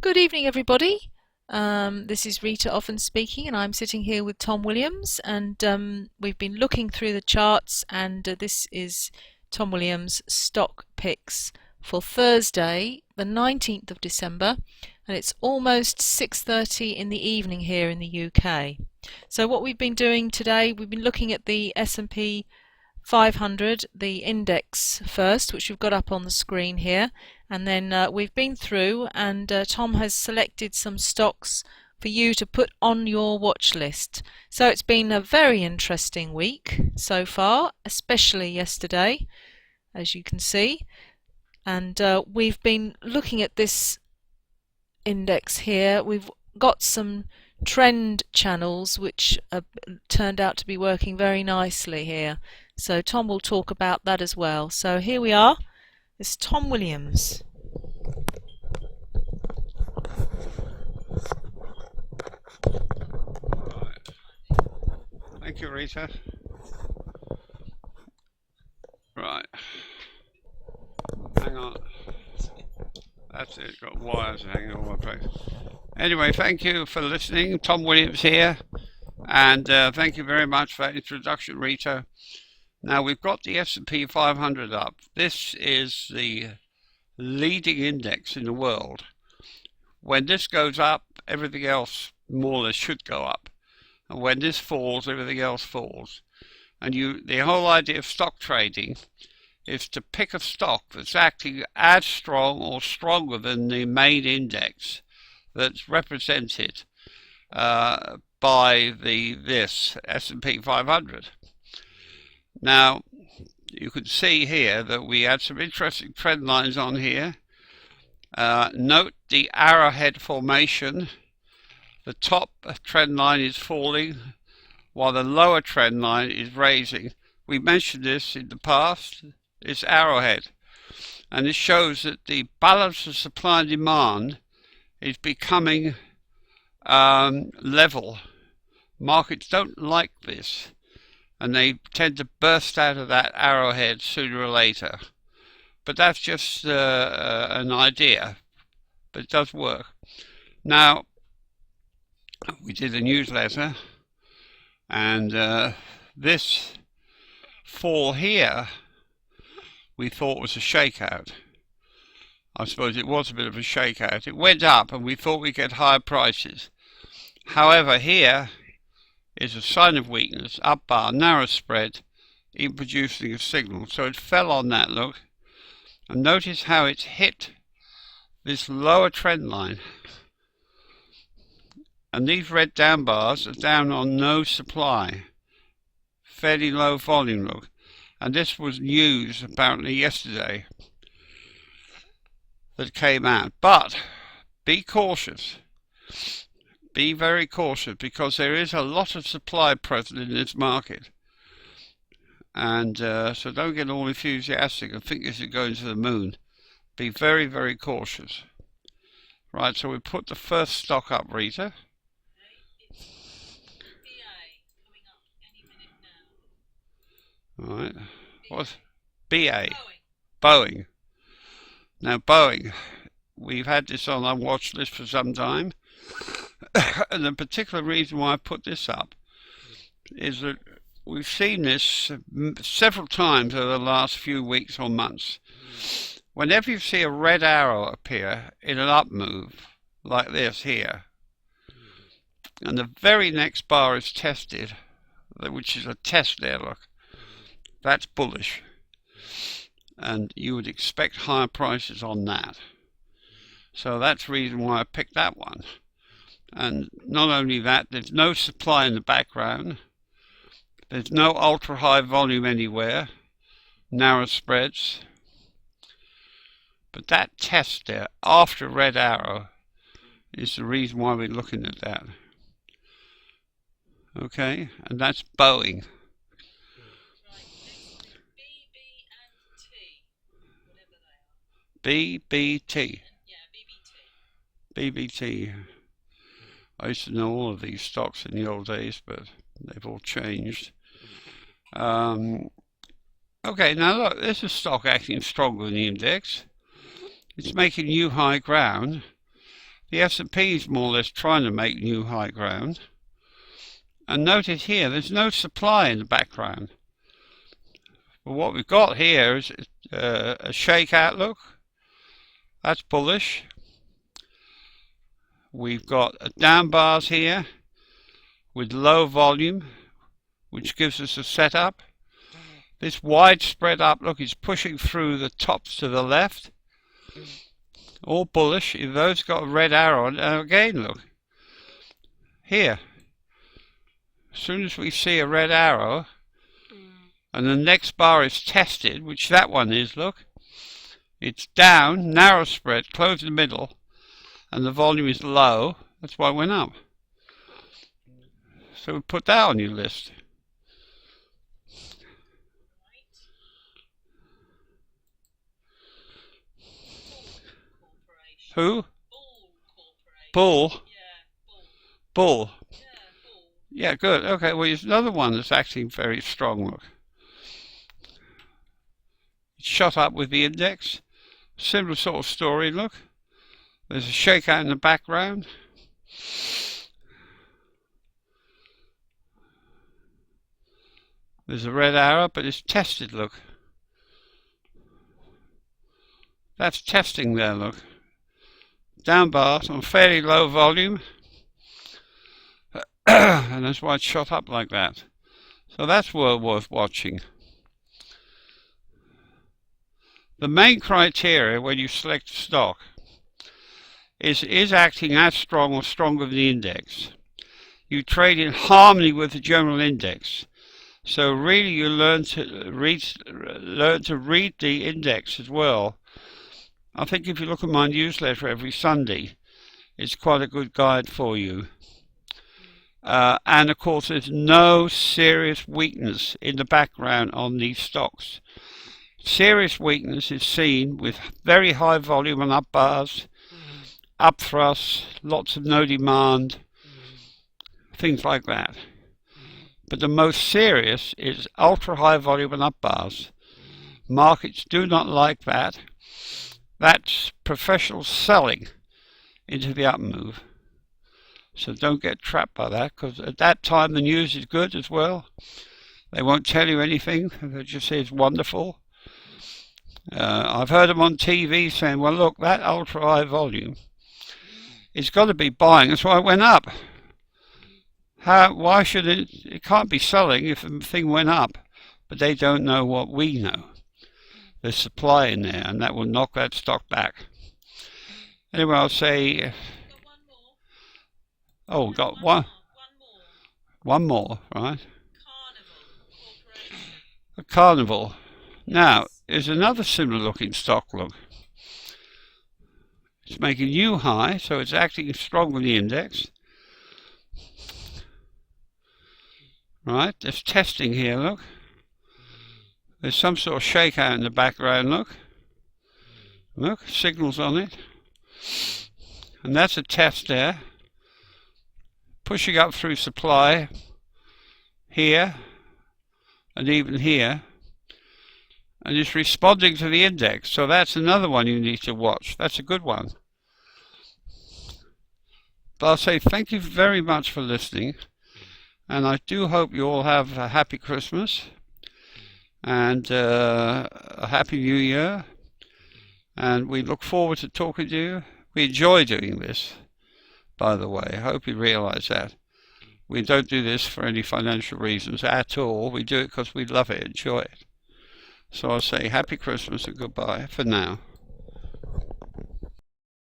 Good evening, everybody. This is Rita Offen speaking, and I'm sitting here with Tom Williams. And we've been looking through the charts, and this is Tom Williams' stock picks for Thursday, the 19th of December, and it's almost 6:30 in the evening here in the UK. So what we've been doing today, we've been looking at the S&P 500, the index first, which we've got up on the screen here, and then we've been through, and Tom has selected some stocks for you to put on your watch list. So it's been a very interesting week so far, especially yesterday, as you can see, and we've been looking at this index here. We've got some trend channels which turned out to be working very nicely here. So Tom will talk about that as well. So here we are. It's Tom Williams. Thank you, Rita. Right. Hang on. That's it. Got wires hanging all over the place. Anyway, thank you for listening. Tom Williams here. And thank you very much for that introduction, Rita. Now we've got the S&P 500 up. This is the leading index in the world. When this goes up, everything else more or less should go up. And when this falls, everything else falls. And the whole idea of stock trading is to pick a stock that's acting as strong or stronger than the main index that's represented by this S&P 500. Now, you can see here that we had some interesting trend lines on here. Note the arrowhead formation. The top trend line is falling while the lower trend line is raising. We mentioned this in the past. It's arrowhead. And this shows that the balance of supply and demand is becoming level. Markets don't like this, and they tend to burst out of that arrowhead sooner or later. But that's just an idea, but it does work. Now, we did a newsletter, and this fall here we thought was a shakeout. I suppose it was a bit of a shakeout. It went up and we thought we'd get higher prices. However, here is a sign of weakness, up bar, narrow spread, in producing a signal. So it fell on that, look. And notice how it's hit this lower trend line. And these red down bars are down on no supply. Fairly low volume, look. And this was news apparently yesterday that came out. But be cautious. Be very cautious, because there is a lot of supply present in this market. And so don't get all enthusiastic and think this is going to the moon. Be very, very cautious. Right, so we put the first stock up, Rita. Right. What's BA? Boeing. Now Boeing, we've had this on our watch list for some time, and the particular reason why I put this up is that we've seen this several times over the last few weeks or months. Whenever you see a red arrow appear in an up move like this here, and the very next bar is tested, which is a test there, look, that's bullish, and you would expect higher prices on that. So that's the reason why I picked that one. And not only that, there's no supply in the background, there's no ultra high volume anywhere, narrow spreads, but that test there after red arrow is the reason why we're looking at that. Okay, and that's Boeing. BBT. BBT. I used to know all of these stocks in the old days, but they've all changed. Okay, now look, this is stock acting stronger than the index. It's making new high ground. The S&P is more or less trying to make new high ground. And notice here, there's no supply in the background. But what we've got here is a shake outlook. That's bullish. We've got down bars here with low volume, which gives us a setup. This widespread outlook is pushing through the tops to the left. All bullish. If those got a red arrow on, again look. Here. As soon as we see a red arrow, and the next bar is tested, which that one is, look. It's down, narrow spread, close in the middle, and the volume is low. That's why it went up. So put that on your list. Who? Bull. Bull. Yeah, good. Okay, well, there's another one that's acting very strong. Look. It's shot up with the index. Similar sort of story, look. There's a shakeout in the background. There's a red arrow, but it's tested, look. That's testing there, look. Down bars on fairly low volume. And that's why it's shot up like that. So that's well worth watching. The main criteria when you select a stock is acting as strong or stronger than the index. You trade in harmony with the general index. So really you learn to read the index as well. I think if you look at my newsletter every Sunday, it's quite a good guide for you. And of course there's no serious weakness in the background on these stocks. Serious weakness is seen with very high volume on up bars, up thrusts, lots of no demand, things like that. But the most serious is ultra high volume and up bars. Markets do not like that. That's professional selling into the up move. So don't get trapped by that, because at that time the news is good as well. They won't tell you anything. They just say it's wonderful. I've heard them on TV saying, well, look, that ultra high volume, it's got to be buying. That's why it went up. Why should it can't be selling if the thing went up, but they don't know what we know. There's supply in there, and that will knock that stock back. Anyway, I'll say, oh, got one more, right? A Carnival. Now, there's another similar looking stock, look. It's making new high, so it's acting strong with the index. Right, there's testing here, look. There's some sort of shakeout in the background, look. Look, signals on it. And that's a test there. Pushing up through supply here and even here. And it's responding to the index. So that's another one you need to watch. That's a good one. But I'll say thank you very much for listening. And I do hope you all have a happy Christmas and a happy New Year. And we look forward to talking to you. We enjoy doing this, by the way. I hope you realize that. We don't do this for any financial reasons at all. We do it because we love it, enjoy it. So I'll say happy Christmas and goodbye for now.